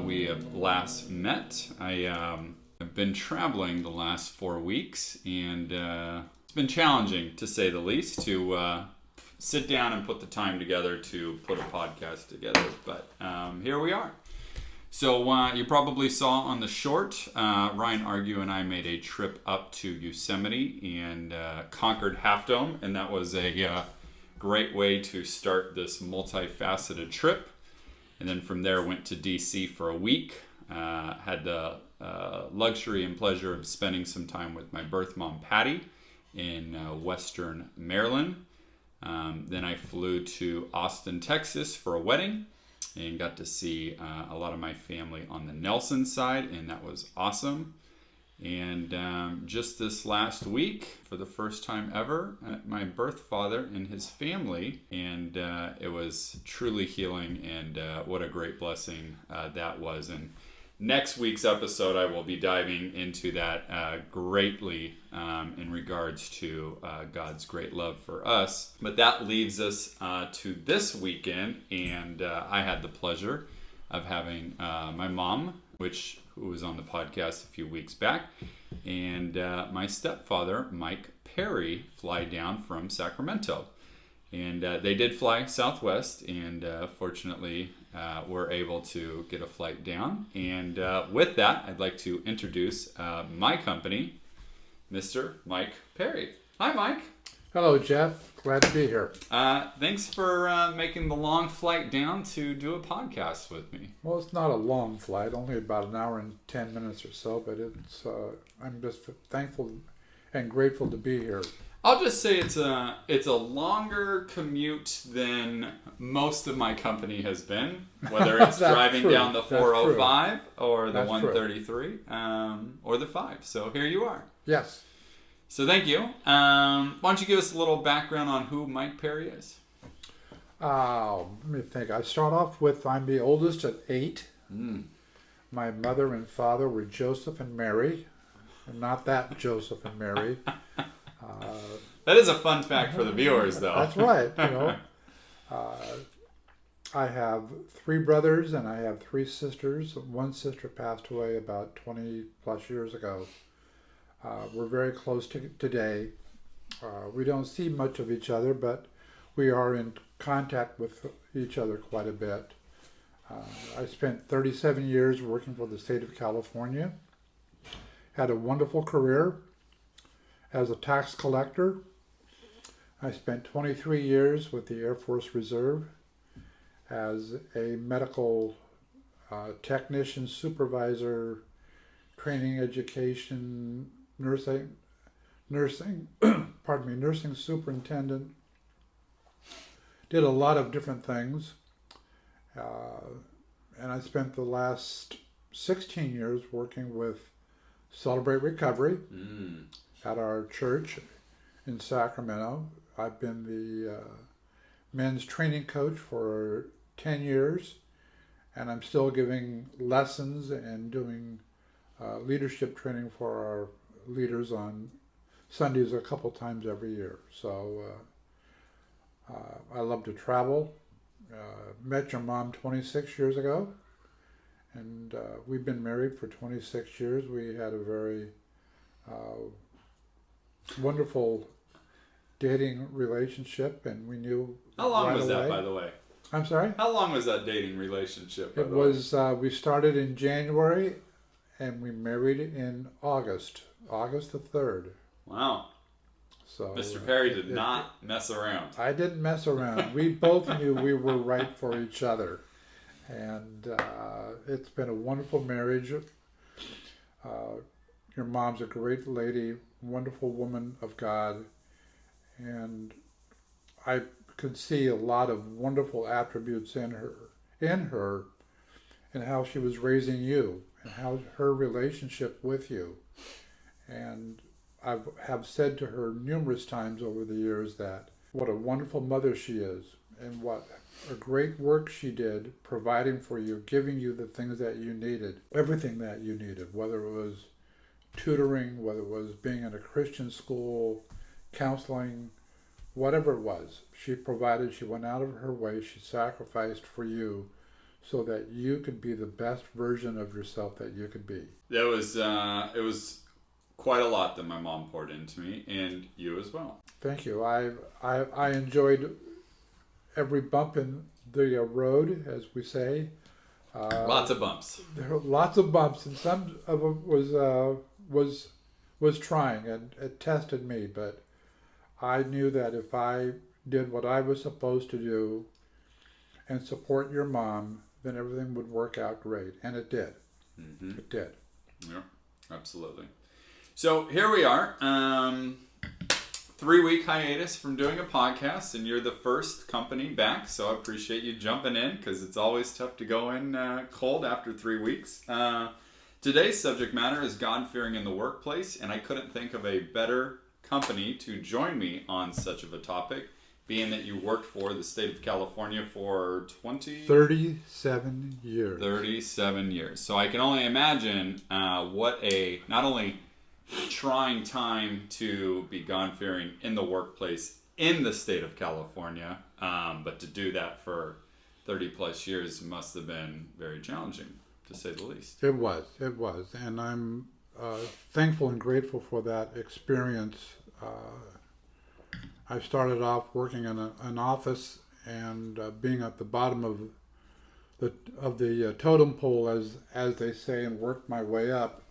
we have last met. I've been traveling the last 4 weeks, and it's been challenging, to say the least, to sit down and put the time together to put a podcast together. But here we are. So you probably saw on the short, Ryan Argue and I made a trip up to Yosemite and conquered Half Dome, and that was a great way to start this multifaceted trip. And then from there went to DC for a week. Had the luxury and pleasure of spending some time with my birth mom, Patty, in Western Maryland. Then I flew to Austin, Texas for a wedding and got to see a lot of my family on the Nelson side, and that was awesome. And just this last week, for the first time ever, my birth father and his family, and it was truly healing, and what a great blessing that was. And next week's episode, I will be diving into that greatly in regards to God's great love for us. But that leads us to this weekend, and I had the pleasure of having my mom, who was on the podcast a few weeks back, and my stepfather, Mike Perry, fly down from Sacramento. And they did fly Southwest, and fortunately were able to get a flight down. And with that, I'd like to introduce my company, Mr. Mike Perry. Hi, Mike. Hello, Jeff. Glad to be here. Thanks for making the long flight down to do a podcast with me. Well, it's not a long flight, only about an hour and 10 minutes or so, but I'm just thankful and grateful to be here. I'll just say it's a longer commute than most of my company has been, whether it's driving true. down the 405 or the That's 133 or the 5. So here you are. Yes. So thank you. Why don't you give us a little background on who Mike Perry is? Let me think. I start off with I'm the oldest of 8. My mother and father were Joseph and Mary, and not that Joseph and Mary. That is a fun fact for the viewers, though. That's right. I have 3 brothers and I have 3 sisters. One sister passed away about 20 plus years ago. We're very close today. We don't see much of each other, but we are in contact with each other quite a bit. I spent 37 years working for the state of California. Had a wonderful career as a tax collector. I spent 23 years with the Air Force Reserve as a medical technician, supervisor, training, education, nursing superintendent. Did a lot of different things. And I spent the last 16 years working with Celebrate Recovery at our church in Sacramento. I've been the men's training coach for 10 years, and I'm still giving lessons and doing leadership training for our leaders on Sundays a couple times every year. So I love to travel. Met your mom 26 years ago, and we've been married for 26 years. We had a very wonderful dating relationship, and we knew. How long right was that, away. by the way? I'm sorry? How long was that dating relationship? It was, we started in January, and we married in August the 3rd. Wow. So Mr. Perry did not mess around. I didn't mess around. We both knew we were right for each other. And it's been a wonderful marriage. Your mom's a great lady, wonderful woman of God. And I could see a lot of wonderful attributes in her and how she was raising you and how her relationship with you. And I have said to her numerous times over the years that what a wonderful mother she is and what a great work she did providing for you, giving you the things that you needed, everything that you needed, whether it was tutoring, whether it was being in a Christian school, counseling, whatever it was. She provided, she went out of her way, she sacrificed for you so that you could be the best version of yourself that you could be. It was quite a lot that my mom poured into me, and you as well. Thank you. I enjoyed every bump in the road, as we say. Lots of bumps. There were lots of bumps, and some of it was trying, and it tested me. But I knew that if I did what I was supposed to do and support your mom, then everything would work out great, and it did. Mm-hmm. It did. Yeah, absolutely. So here we are, 3-week hiatus from doing a podcast, and you're the first company back, so I appreciate you jumping in, because it's always tough to go in cold after 3 weeks. Today's subject matter is God-fearing in the workplace, and I couldn't think of a better company to join me on such of a topic, being that you worked for the state of California for 37 years. 37 years. So I can only imagine what a not only trying time to be God-fearing in the workplace in the state of California, but to do that for 30 plus years must have been very challenging, to say the least. It was, and I'm thankful and grateful for that experience. I started off working in an office and being at the bottom of the totem pole, as they say, and worked my way up.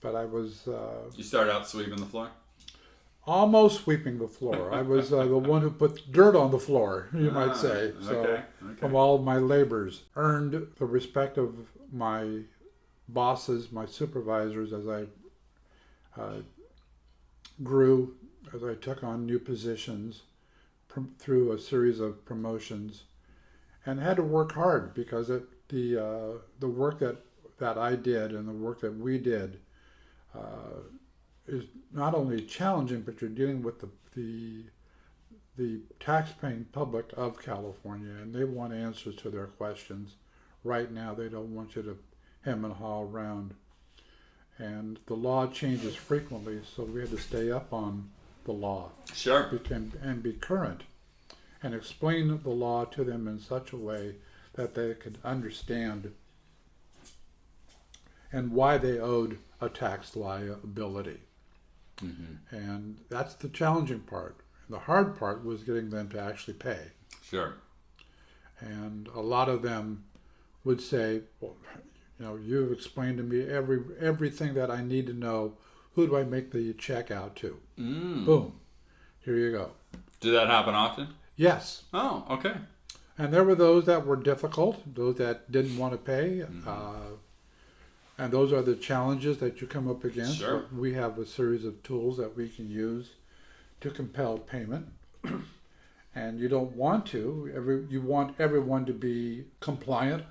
But I was You started out sweeping the floor? almost sweeping the floor. I was the one who put dirt on the floor, you might say. So okay. from all of my labors, earned the respect of my bosses, my supervisors, as I grew, as I took on new positions through a series of promotions, and had to work hard because the work that I did and the work that we did is not only challenging, but you're dealing with the tax-paying public of California, and they want answers to their questions right now. They don't want you to hem and haw around. And the law changes frequently, so we had to stay up on the law. Sure. And be current, and explain the law to them in such a way that they could understand and why they owed a tax liability. Mm-hmm. And that's the challenging part. The hard part was getting them to actually pay. Sure. And a lot of them would say, well, you've explained to me everything that I need to know. Who do I make the check out to? Boom. Here you go. Did that happen often? Yes. Oh, okay. And there were those that were difficult, those that didn't want to pay. Mm-hmm. And those are the challenges that you come up against. Sure. We have a series of tools that we can use to compel payment. And you don't want to. You want everyone to be compliant.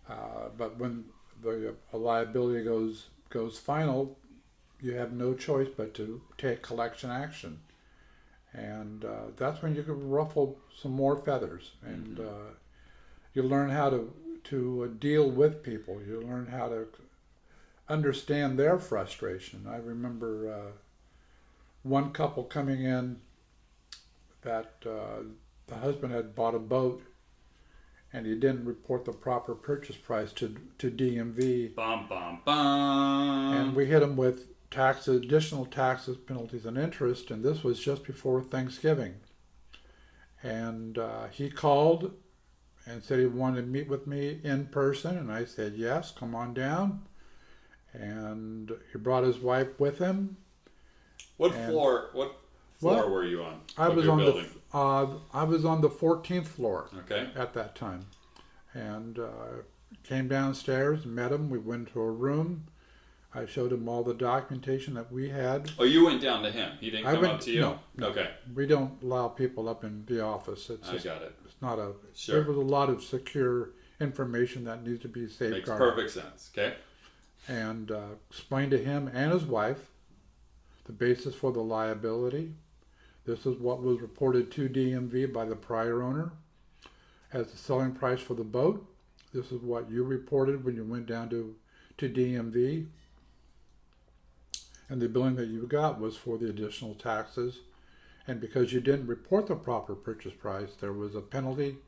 But when the liability goes final, you have no choice but to take collection action. And that's when you can ruffle some more feathers. And you learn how to deal with people. You learn how to understand their frustration. I remember one couple coming in that the husband had bought a boat and he didn't report the proper purchase price to DMV. Bum, bum, bum. And we hit him with taxes, additional taxes, penalties, and interest, and this was just before Thanksgiving. And he called and said he wanted to meet with me in person, and I said, yes, come on down. And he brought his wife with him. What floor were you on? I was on the 14th floor. Okay. At that time. And came downstairs, met him, we went to a room. I showed him all the documentation that we had. Oh, you went down to him. He didn't come up to you? No. Okay. We don't allow people up in the office. I got it. It's not a... Sure. There was a lot of secure information that needs to be safeguarded. Makes perfect sense. Okay. And explained to him and his wife the basis for the liability. This is what was reported to DMV by the prior owner as the selling price for the boat. This is what you reported when you went down to DMV. And the billing that you got was for the additional taxes. And because you didn't report the proper purchase price, there was a penalty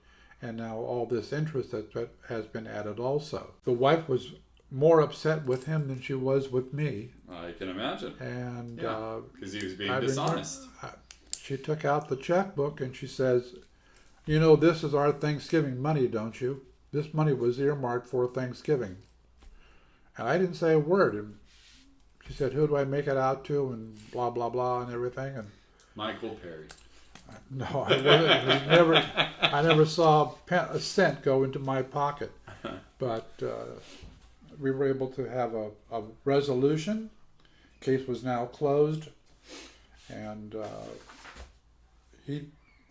And now all this interest that has been added also. The wife was more upset with him than she was with me. I can imagine. And because he was being dishonest. She took out the checkbook and she says, "You know, this is our Thanksgiving money, don't you? This money was earmarked for Thanksgiving." And I didn't say a word. And she said, "Who do I make it out to?" And blah, blah, blah, and everything. And Michael Perry. no, I never saw a cent go into my pocket. But we were able to have a resolution. Case was now closed. And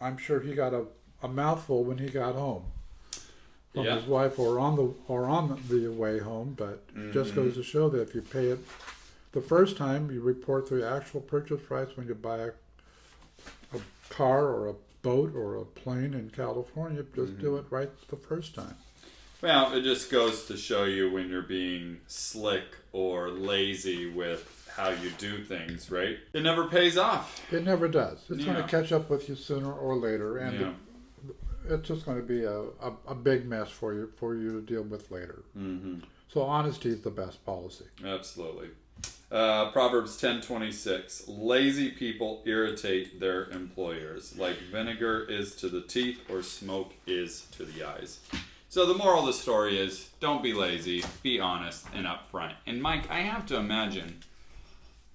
I'm sure he got a mouthful when he got home from his wife or on the way home. But it just goes to show that if you pay it the first time, you report the actual purchase price when you buy a car or a boat or a plane in California. Just do it right the first time. Well, it just goes to show you when you're being slick or lazy with how you do things, right? It never pays off. It never does. It's going to catch up with you sooner or later, and it's just going to be a big mess for you to deal with later. So honesty is the best policy. Absolutely. Proverbs 10:26. Lazy people irritate their employers, like vinegar is to the teeth or smoke is to the eyes. So the moral of the story is, don't be lazy, be honest and upfront. And Mike, I have to imagine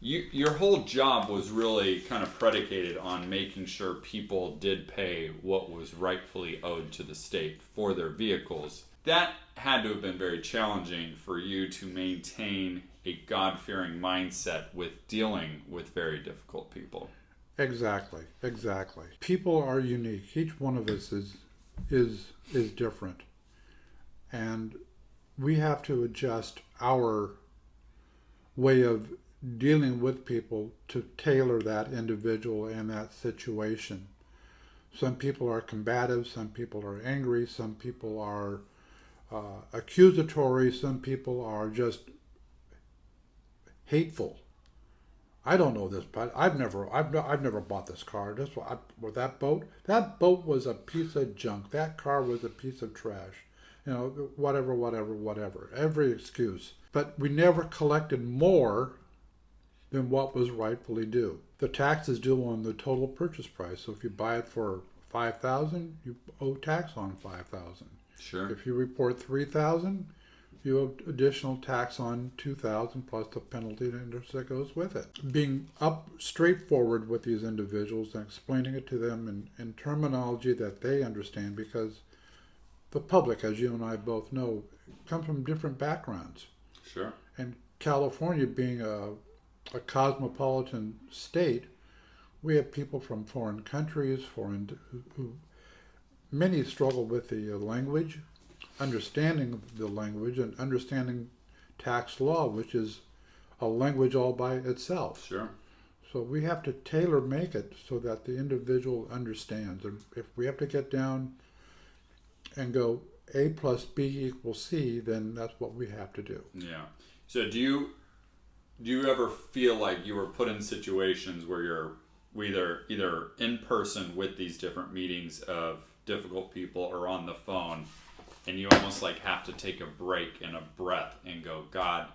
your whole job was really kind of predicated on making sure people did pay what was rightfully owed to the state for their vehicles. That had to have been very challenging for you to maintain a God-fearing mindset with dealing with very difficult people. Exactly. People are unique. Each one of us is different. And we have to adjust our way of dealing with people to tailor that individual and that situation. Some people are combative, some people are angry, some people are accusatory, some people are just hateful. I don't know this, but I've never bought this car. That boat was a piece of junk. That car was a piece of trash. You know, whatever. Every excuse. But we never collected more than what was rightfully due. The tax is due on the total purchase price. So if you buy it for $5,000, you owe tax on $5,000. Sure. If you report $3,000, you owe additional tax on $2,000 plus the penalty and interest that goes with it. Being straightforward with these individuals and explaining it to them in terminology that they understand, because the public, as you and I both know, come from different backgrounds. Sure. And California being a cosmopolitan state, we have people from foreign countries, who many struggle with the language, understanding the language, and understanding tax law, which is a language all by itself. Sure. So we have to tailor make it so that the individual understands. And if we have to get down and go A plus B equals C, then that's what we have to do. Yeah. So do you ever feel like you were put in situations where you're either in person with these different meetings of difficult people or on the phone, and you almost like have to take a break and a breath and go, God,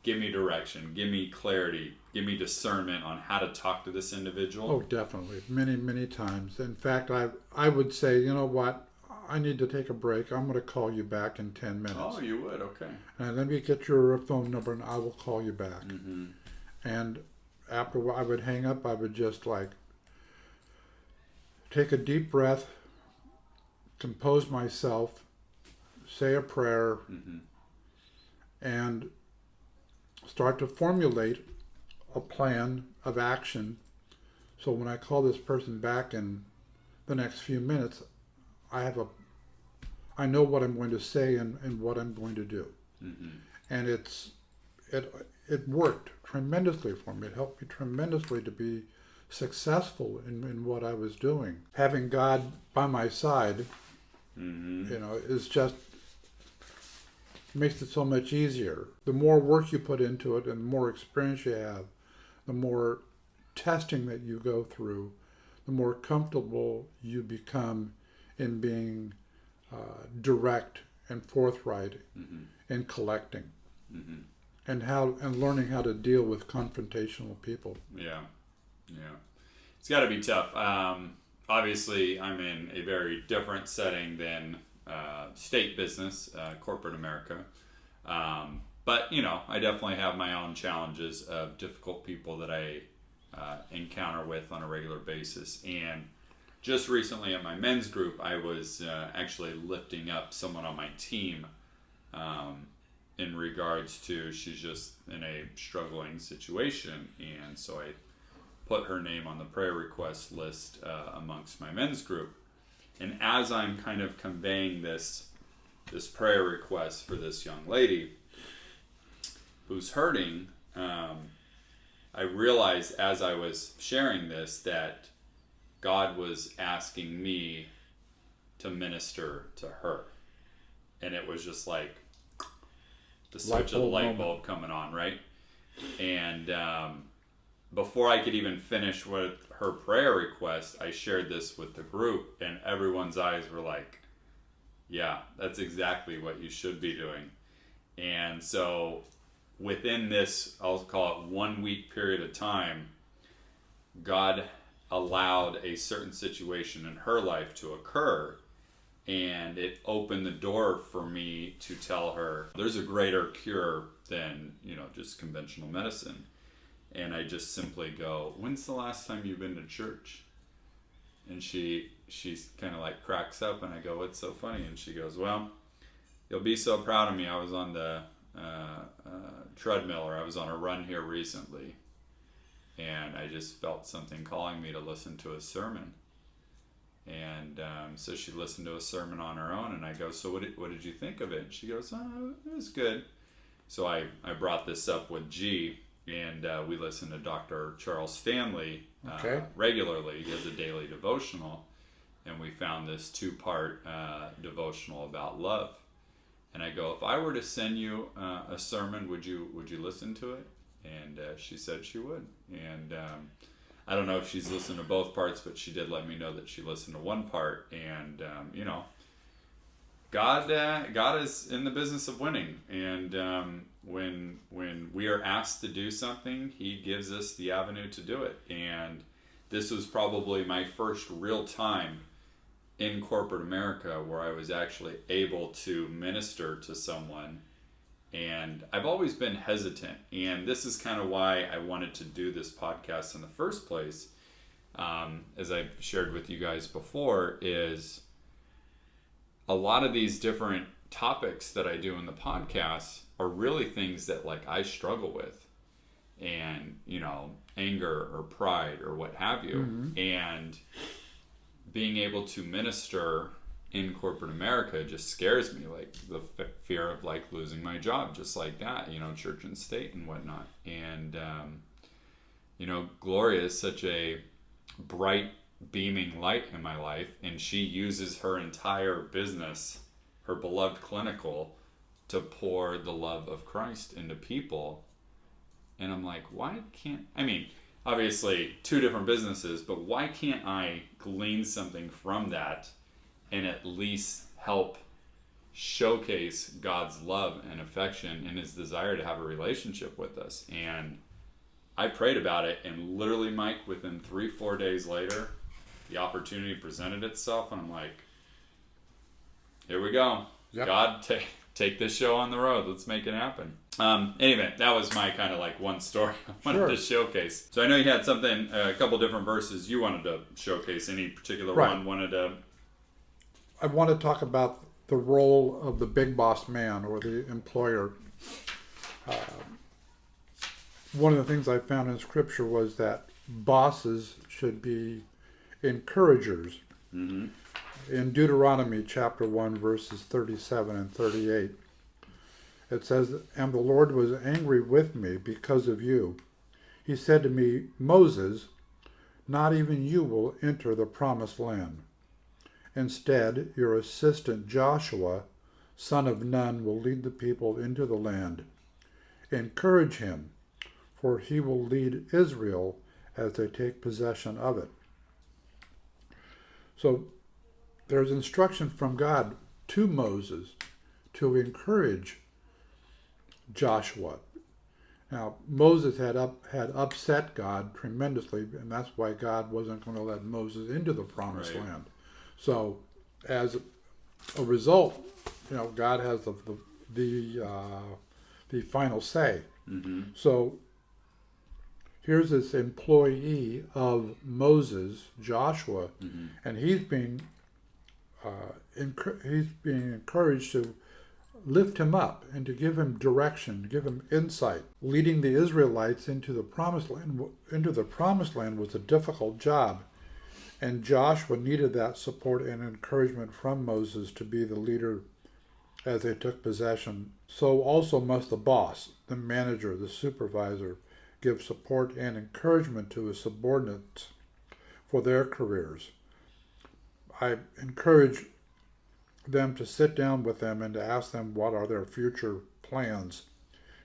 give me direction, give me clarity, give me discernment on how to talk to this individual? Oh, definitely. Many, many times. In fact, I would say, you know what? I need to take a break. I'm going to call you back in 10 minutes. Oh, you would? Okay. And let me get your phone number and I will call you back. Mm-hmm. And after I would hang up, I would just take a deep breath, compose myself, say a prayer, and start to formulate a plan of action. So when I call this person back in the next few minutes, I know what I'm going to say and what I'm going to do. And it worked tremendously for me. It helped me tremendously to be successful in what I was doing. Having God by my side, is just makes it so much easier. The more work you put into it and the more experience you have, the more testing that you go through, the more comfortable you become in being direct and forthright Mm-hmm. in collecting, Mm-hmm. and learning how to deal with confrontational people. Yeah. Yeah. It's got to be tough. Obviously, I'm in a very different setting than state business, corporate America. But, you know, I definitely have my own challenges of difficult people that I encounter with on a regular basis. And just recently at my men's group, I was actually lifting up someone on my team in regards to she's just in a struggling situation. And so I put her name on the prayer request list amongst my men's group. And as I'm kind of conveying this prayer request for this young lady who's hurting, I realized as I was sharing this that God was asking me to minister to her. And it was just like the switch of the light bulb coming on, right? And before I could even finish with her prayer request, I shared this with the group, and everyone's eyes were like, yeah, that's exactly what you should be doing. And so within this, I'll call it 1 week period of time, God allowed a certain situation in her life to occur, and it opened the door for me to tell her there's a greater cure than, you know, just conventional medicine. And I just simply go, when's the last time you've been to church? And she's kind of like cracks up, and I go, what's so funny? And she goes, well, you'll be so proud of me. I was on the treadmill, or I was on a run here recently, and I just felt something calling me to listen to a sermon. And so she listened to a sermon on her own, and I go, so what did you think of it? And she goes, oh, it was good. So I brought this up with G, and we listen to Dr. Charles Stanley regularly. He has a daily devotional, and we found this 2-part devotional about love. And I go, if I were to send you a sermon, would you listen to it? And she said she would. And I don't know if she's listened to both parts, but she did let me know that she listened to one part. And you know, God is in the business of winning, and when we are asked to do something, He gives us the avenue to do it. And this was probably my first real time in corporate America where I was actually able to minister to someone. And I've always been hesitant, and this is kind of why I wanted to do this podcast in the first place. As I've shared with you guys before, is a lot of these different topics that I do in the podcast are really things that like I struggle with, and you know, anger or pride or what have you. Mm-hmm. And being able to minister in corporate America just scares me, like the fear of like losing my job, just like that, you know, church and state and whatnot. And you know, Gloria is such a bright beaming light in my life, and she uses her entire business, her beloved clinical, to pour the love of Christ into people. And I'm like, why can't, I mean, obviously 2 different businesses, but why can't I glean something from that and at least help showcase God's love and affection and His desire to have a relationship with us? And I prayed about it, and literally, Mike, within 3-4 days later, the opportunity presented itself, and I'm like, here we go. Yep. God, take this show on the road. Let's make it happen. Anyway, that was my kind of like one story I wanted to showcase. So I know you had something, a couple different verses you wanted to showcase. Any particular one wanted to? I want to talk about the role of the big boss man or the employer. One of the things I found in Scripture was that bosses should be encouragers. Mm-hmm. In Deuteronomy chapter 1, verses 37 and 38, it says, "And the Lord was angry with me because of you. He said to me, Moses, not even you will enter the promised land. Instead, your assistant Joshua, son of Nun, will lead the people into the land. Encourage him, for he will lead Israel as they take possession of it." So there's instruction from God to Moses to encourage Joshua. Now, Moses had upset God tremendously, and that's why God wasn't going to let Moses into the promised Right. land. So, as a result, God has the final say. Mm-hmm. So, here's this employee of Moses, Joshua, Mm-hmm. and he's being encouraged to lift him up and to give him direction, give him insight. Leading the Israelites into the promised land was a difficult job, and Joshua needed that support and encouragement from Moses to be the leader as they took possession. So also must the boss, the manager, the supervisor, give support and encouragement to his subordinates for their careers. I encourage them to sit down with them and to ask them what are their future plans.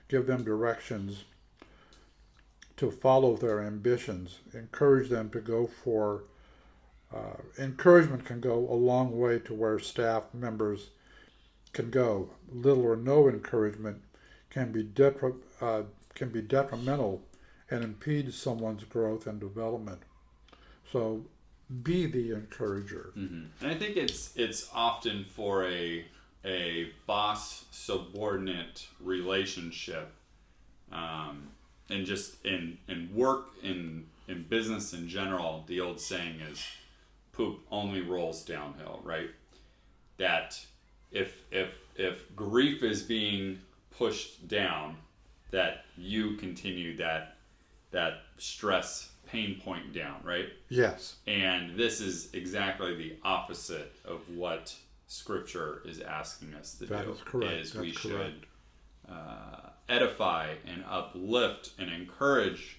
Give them directions to follow their ambitions. Encourage them to go for encouragement can go a long way to where staff members can go. Little or no encouragement can be detrimental and impede someone's growth and development. So be the encourager. Mm-hmm. And I think it's often for a boss subordinate relationship, and just in work in business in general. The old saying is, "Poop only rolls downhill." Right? That if grief is being pushed down, that you continue that stress pain point down, right? Yes. And this is exactly the opposite of what Scripture is asking us to That do. is correct. Is That's we correct. should edify and uplift and encourage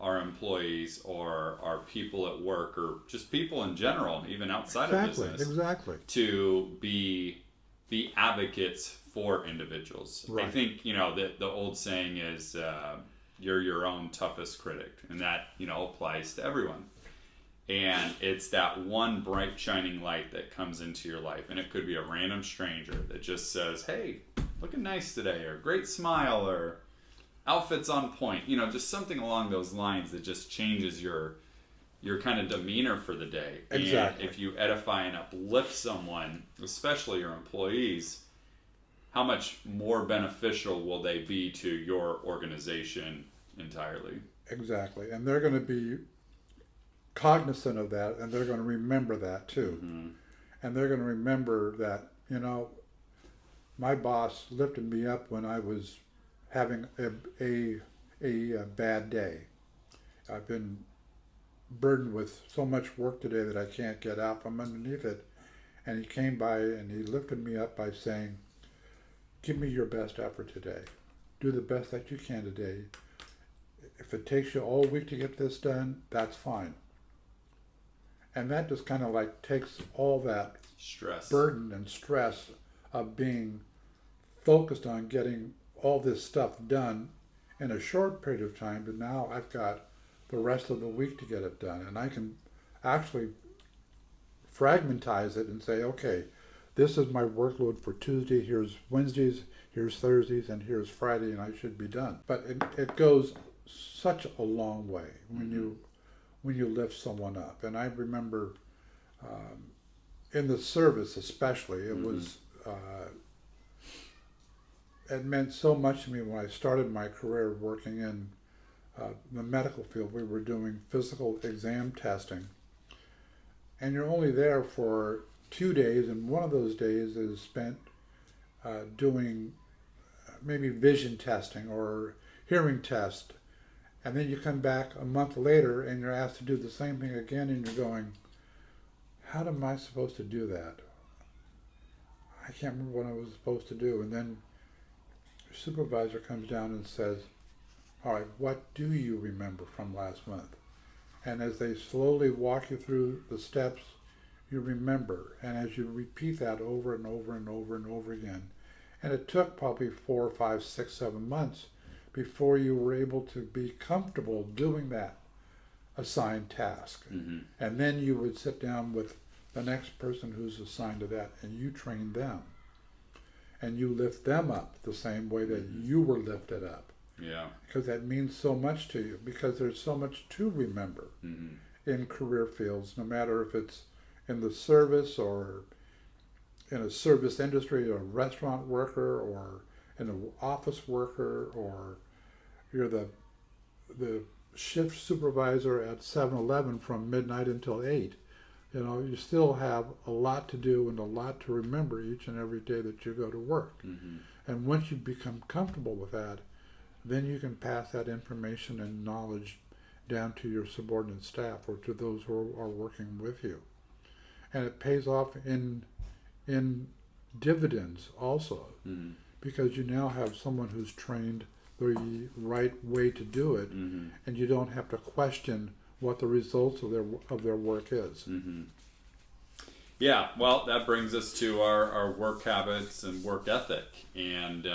our employees or our people at work, or just people in general, even outside of business, Exactly. to be advocates for individuals. Right. I think the old saying is, you're your own toughest critic, and that applies to everyone. And it's that one bright shining light that comes into your life, and it could be a random stranger that just says, "Hey, looking nice today," or "Great smile," or "Outfit's on point," just something along those lines that just changes your kind of demeanor for the day. Exactly. And if you edify and uplift someone, especially your employees, how much more beneficial will they be to your organization entirely? Exactly. And they're going to be cognizant of that, and they're going to remember that too. Mm-hmm. And they're going to remember that, my boss lifted me up when I was having a bad day. I've been burdened with so much work today that I can't get out from underneath it. And he came by and he lifted me up by saying, "Give me your best effort today. Do the best that you can today. If it takes you all week to get this done, that's fine." And that just kind of like takes all that Stress. burden and stress of being focused on getting all this stuff done in a short period of time, but now I've got the rest of the week to get it done. And I can actually fragmentize it and say, okay, this is my workload for Tuesday, here's Wednesdays, here's Thursdays, and here's Friday, and I should be done. But it goes such a long way when you lift someone up. And I remember in the service especially, it was it meant so much to me when I started my career working in the medical field. We were doing physical exam testing, and you're only there for 2 days, and one of those days is spent doing maybe vision testing or hearing test, and then you come back a month later and you're asked to do the same thing again, and you're going, how am I supposed to do that? I can't remember what I was supposed to do. And then your supervisor comes down and says, all right, what do you remember from last month? And as they slowly walk you through the steps, you remember. And as you repeat that over and over and over and over again, and it took probably 4, 5, 6, 7 months before you were able to be comfortable doing that assigned task. Mm-hmm. And then you would sit down with the next person who's assigned to that, and you train them. And you lift them up the same way that you were lifted up. Yeah. Because that means so much to you, because there's so much to remember in career fields, no matter if it's in the service or in a service industry, or a restaurant worker, or an office worker, or you're the shift supervisor at 7-Eleven from midnight until 8. You still have a lot to do and a lot to remember each and every day that you go to work. And once you become comfortable with that, then you can pass that information and knowledge down to your subordinate staff or to those who are working with you. And it pays off in dividends also, because you now have someone who's trained the right way to do it, and you don't have to question what the results of their work is. Yeah, well, that brings us to our work habits and work ethic. And,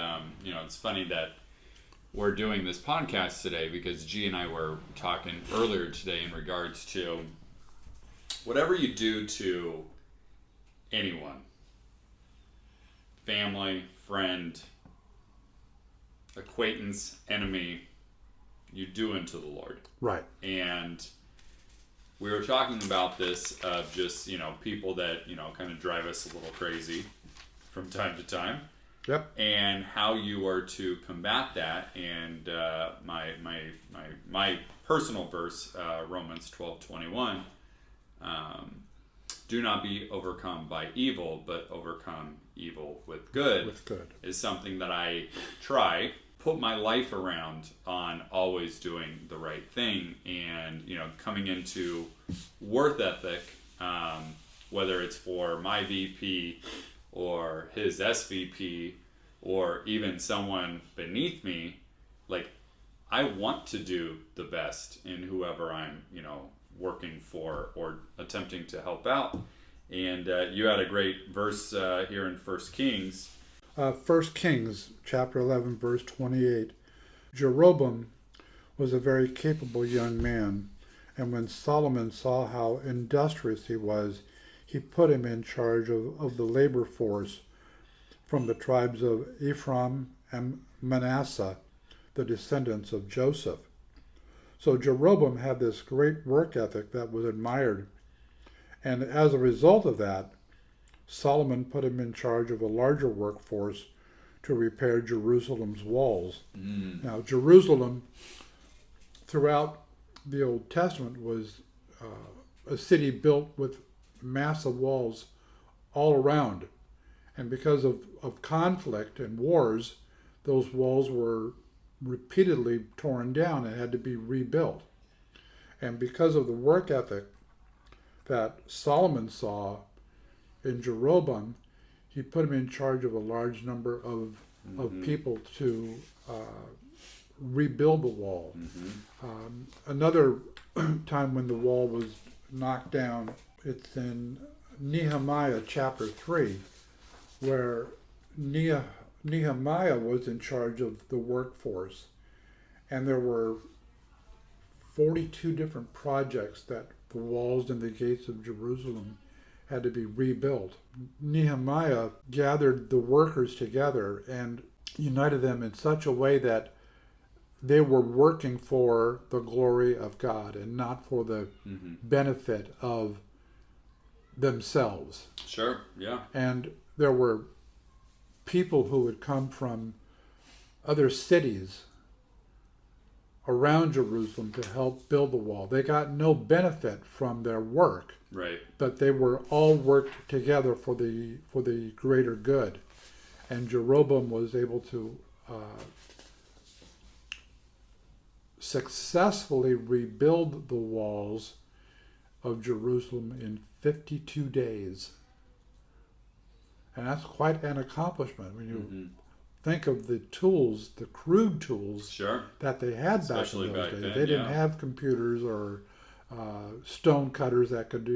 it's funny that we're doing this podcast today because G and I were talking earlier today in regards to whatever you do to anyone, family, friend, acquaintance, enemy, you do unto the Lord. Right. And we were talking about this of just, people that, kind of drive us a little crazy from time to time. Yep. And how you are to combat that. And my personal verse, Romans 12:21, do not be overcome by evil, but overcome evil with good. With good. Is something that I put my life around on always doing the right thing. And, coming into work ethic, whether it's for my VP or his SVP or even someone beneath me, like, I want to do the best in whoever I'm, working for or attempting to help out. And you had a great verse here in 1 Kings. 1 Kings chapter 11 verse 28. Jeroboam was a very capable young man, and when Solomon saw how industrious he was, he put him in charge of the labor force from the tribes of Ephraim and Manasseh, the descendants of Joseph. So Jeroboam had this great work ethic that was admired, and as a result of that, Solomon put him in charge of a larger workforce to repair Jerusalem's walls. Now, Jerusalem, throughout the Old Testament, was a city built with massive walls all around. And because of conflict and wars, those walls were repeatedly torn down and had to be rebuilt. And because of the work ethic that Solomon saw in Jeroboam, he put him in charge of a large number of people to rebuild the wall. Another time when the wall was knocked down, it's in Nehemiah chapter 3, where Nehemiah was in charge of the workforce, and there were 42 different projects that the walls and the gates of Jerusalem had to be rebuilt. Nehemiah gathered the workers together and united them in such a way that they were working for the glory of God and not for the benefit of themselves. Sure, yeah. And there were people who would come from other cities around Jerusalem to help build the wall. They got no benefit from their work, right? But they were all worked together for the greater good. And Jeroboam was able to successfully rebuild the walls of Jerusalem in 52 days. And that's quite an accomplishment when you think of the tools, the crude tools that they had Especially back in those days. Then, they didn't have computers or stone cutters that could,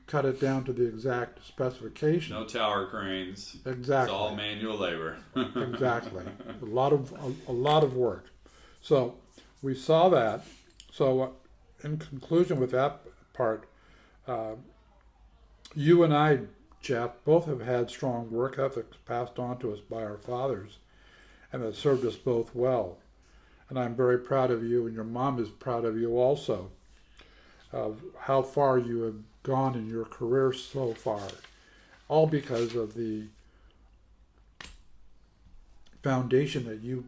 cut it down to the exact specification. No tower cranes. Exactly. It's all manual labor. Exactly. A lot of work. So we saw that. So in conclusion with that part, You and I, Jeff, both have had strong work ethics passed on to us by our fathers, and that served us both well. And I'm very proud of you, and your mom is proud of you also, of how far you have gone in your career so far, all because of the foundation that you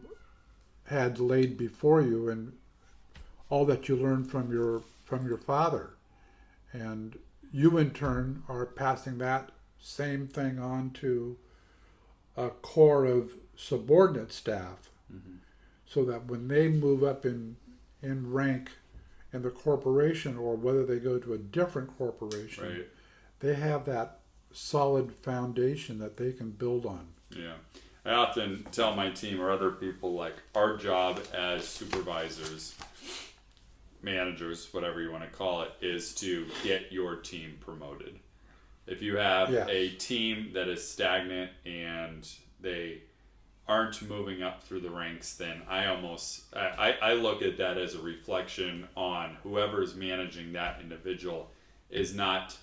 had laid before you and all that you learned from your father. And you in turn are passing that same thing on to a core of subordinate staff, Mm-hmm. so that when they move up in rank in the corporation, or whether they go to a different corporation, Right. they have that solid foundation that they can build on. Yeah. I often tell my team or other people, like, our job as supervisors, managers, whatever you want to call it, is to get your team promoted. If you have Yes. a team that is stagnant and they aren't moving up through the ranks, then I look at that as a reflection on whoever is managing that individual is not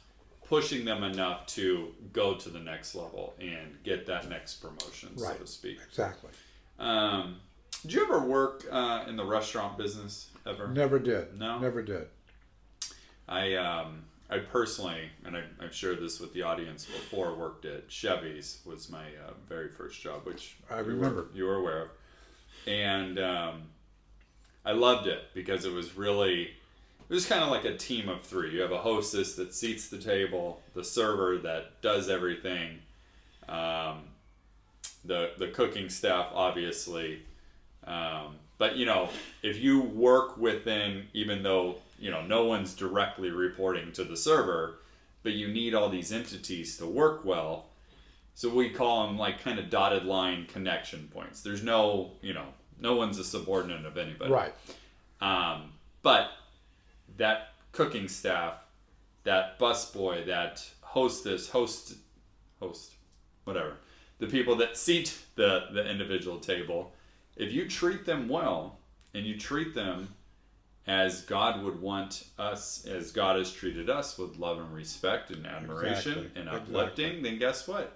pushing them enough to go to the next level and get that next promotion, so Right. to speak. Exactly. Did you ever work in the restaurant business ever? Never did. No? Never did. I personally, and I've shared this with the audience before, worked at Chevy's, was my very first job, which I remember. you were aware of. And I loved it because it was kind of like a team of three. You have a hostess that seats the table, the server that does everything, the cooking staff, obviously. But, if you work within, even though, no one's directly reporting to the server, but you need all these entities to work well. So we call them like kind of dotted line connection points. There's no one's a subordinate of anybody. Right. But that cooking staff, that busboy, that host, whatever, the people that seat the individual table, if you treat them well and you treat them as God would want us, as God has treated us, with love and respect and admiration Exactly. and uplifting, then guess what?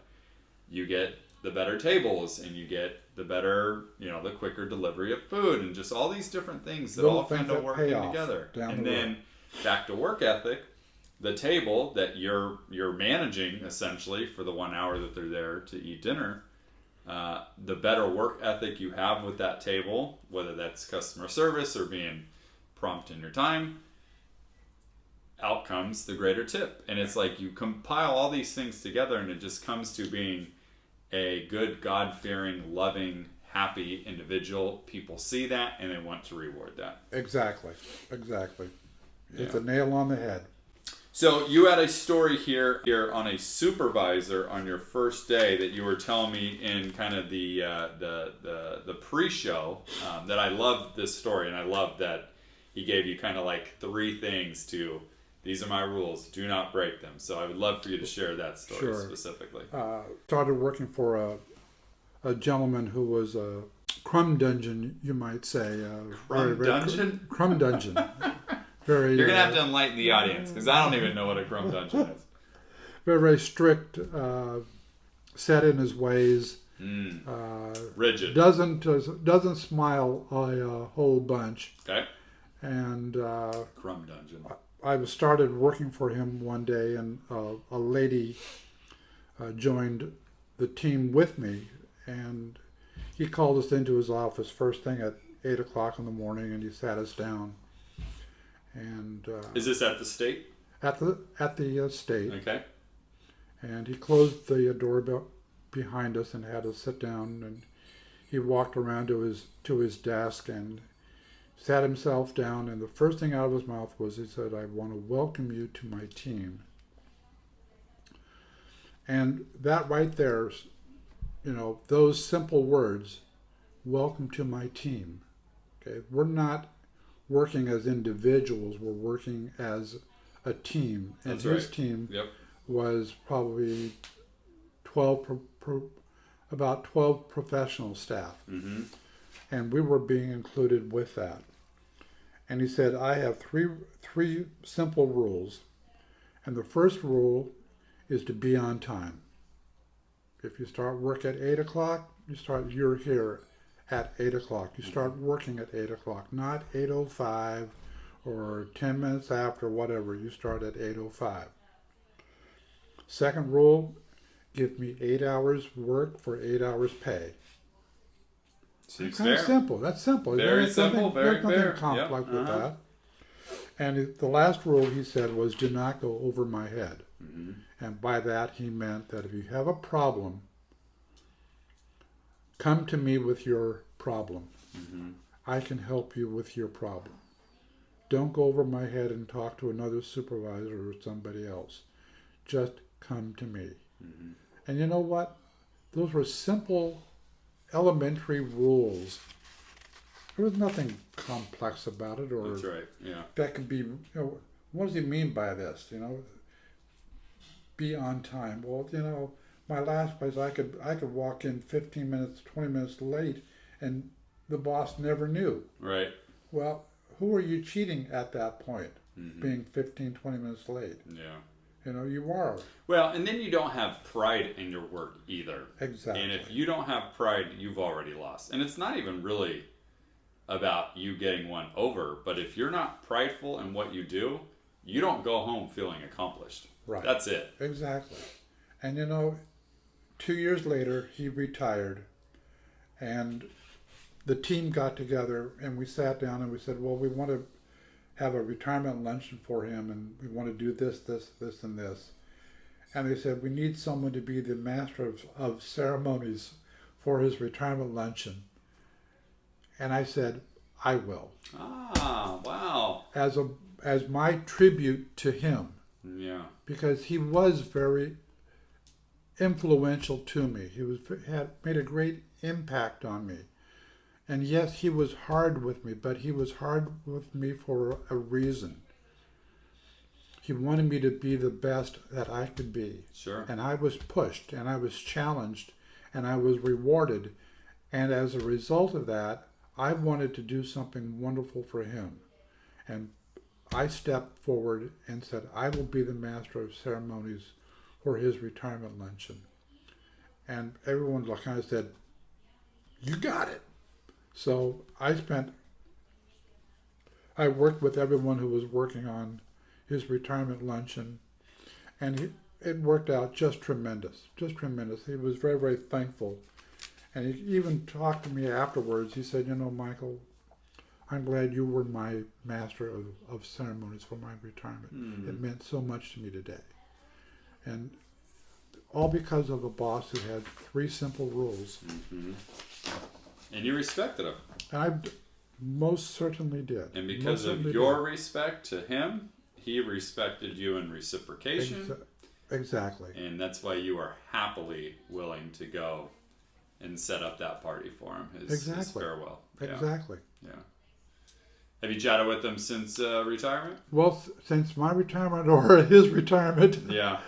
You get the better tables, and you get the better, the quicker delivery of food, and just all these different things that Little all kind things of that work pay in off together. down And the then road. back to work ethic, the table that you're managing essentially for the 1 hour that they're there to eat dinner, the better work ethic you have with that table, whether that's customer service or being prompt in your time, out comes the greater tip. And it's like you compile all these things together, and it just comes to being a good, God-fearing, loving, happy individual. People see that and they want to reward that. Exactly. It's Yeah. a nail on the head. So you had a story here on a supervisor on your first day that you were telling me in kind of the pre-show, that I loved this story, and I loved that he gave you kind of like 3 things to, these are my rules, do not break them. So I would love for you to share that story Sure. specifically. Started working for a gentleman who was a crumb dungeon, you might say. Crumb dungeon? Crumb dungeon. Very. You're going to have to enlighten the audience, because I don't even know what a crumb dungeon is. Very, very strict, set in his ways. Rigid. Doesn't smile a whole bunch. Okay. And Crumb dungeon. I started working for him one day, and a lady joined the team with me, and he called us into his office first thing at 8 o'clock in the morning, and he sat us down. And Is this at the state? at the state, Okay. and he closed the door behind us and had us sit down, and he walked around to his desk and sat himself down, and the first thing out of his mouth was, he said, "I want to welcome you to my team." And that right there, those simple words, "welcome to my team." Okay, we're not working as individuals, we're working as a team. And That's his right. team Yep. was probably about 12 professional staff. Mm-hmm. And we were being included with that. And he said, "I have three simple rules. And the first rule is to be on time. If you start work at 8 o'clock, you're here at 8 o'clock. You start working at 8 o'clock, not 8:05 or 10 minutes after, whatever. You start at 8:05. Second rule, give me 8 hours work for 8 hours pay. Seems Kind of fair. simple. That's simple. Very simple, very there's nothing fair. complex Yep. with that. And the last rule he said was, do not go over my head. Mm-hmm. And by that he meant that if you have a problem, come to me with your problem. Mm-hmm. I can help you with your problem. Don't go over my head and talk to another supervisor or somebody else. Just come to me. Mm-hmm. And you know what? Those were simple, elementary rules. There was nothing complex about it, or That's right. Yeah. that could be, what does he mean by this? Be on time. Well, my last place, I could walk in 15 minutes, 20 minutes late, and the boss never knew. Right. Well, who are you cheating at that point, Mm-hmm. being 15, 20 minutes late? Yeah. You are. Well, and then you don't have pride in your work either. Exactly. And if you don't have pride, you've already lost. And it's not even really about you getting one over, but if you're not prideful in what you do, you don't go home feeling accomplished. Right. That's it. Exactly. And 2 years later, he retired, and the team got together, and we sat down and we said, well, we want to have a retirement luncheon for him, and we want to do this, and this. And they said, we need someone to be the master of ceremonies for his retirement luncheon. And I said, I will. Ah, wow. As my tribute to him, Yeah. because he was very influential to me. He had made a great impact on me. And yes, he was hard with me, but he was hard with me for a reason. He wanted me to be the best that I could be. Sure. And I was pushed, and I was challenged, and I was rewarded. And as a result of that, I wanted to do something wonderful for him. And I stepped forward and said, I will be the master of ceremonies for his retirement luncheon. And everyone kind of said, you got it. So I worked with everyone who was working on his retirement luncheon, and it worked out just tremendous, just tremendous. He was very, very thankful. And he even talked to me afterwards. He said, Michael, I'm glad you were my master of ceremonies for my retirement. Mm. It meant so much to me today. And all because of a boss who had 3 simple rules. Mm-hmm. And you respected him. And I most certainly did. And because of your respect to him, he respected you in reciprocation. Exactly. And that's why you are happily willing to go and set up that party for him. His farewell. Exactly. Yeah. Have you chatted with him since retirement? Well, since my retirement or his retirement. Yeah.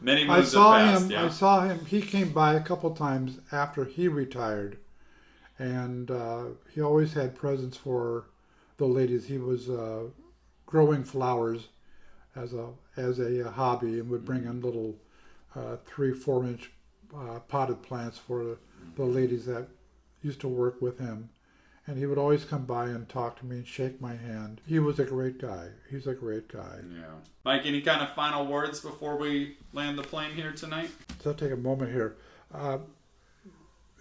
Many moons have passed. I saw him. He came by a couple times after he retired, and he always had presents for the ladies. He was growing flowers as a hobby, and would bring in little 3-4 inch potted plants for the ladies that used to work with him. And he would always come by and talk to me and shake my hand. He was a great guy. He's a great guy. Yeah. Mike, any kind of final words before we land the plane here tonight? So I'll take a moment here.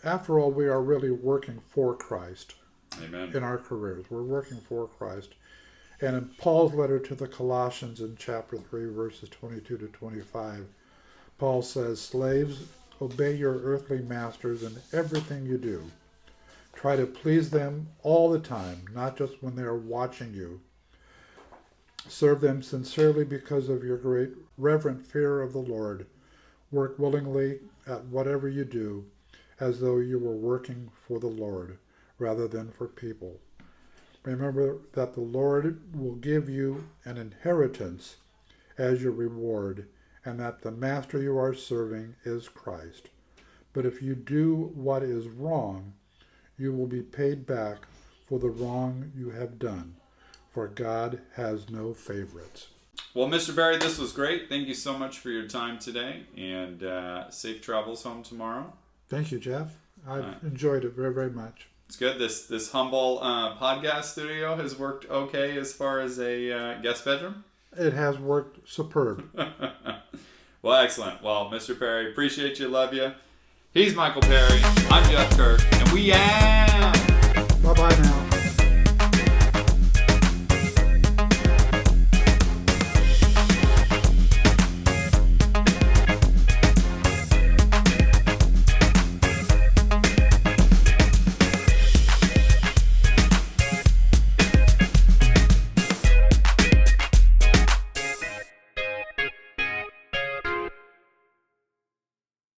After all, we are really working for Christ. Amen. In our careers. We're working for Christ. And in Paul's letter to the Colossians in chapter 3, verses 22 to 25, Paul says, slaves, obey your earthly masters in everything you do. Try to please them all the time, not just when they are watching you. Serve them sincerely because of your great reverent fear of the Lord. Work willingly at whatever you do, as though you were working for the Lord, rather than for people. Remember that the Lord will give you an inheritance as your reward, and that the master you are serving is Christ. But if you do what is wrong, you will be paid back for the wrong you have done, for God has no favorites. Well, Mr. Barry, this was great. Thank you so much for your time today, and safe travels home tomorrow. Thank you, Jeff. I've enjoyed it very, very much. It's good. This humble podcast studio has worked okay as far as a guest bedroom. It has worked superb. Well, excellent. Well, Mr. Perry, appreciate you, love you. He's Michael Perry. I'm Jeff Kirk, and we am. Bye-bye now.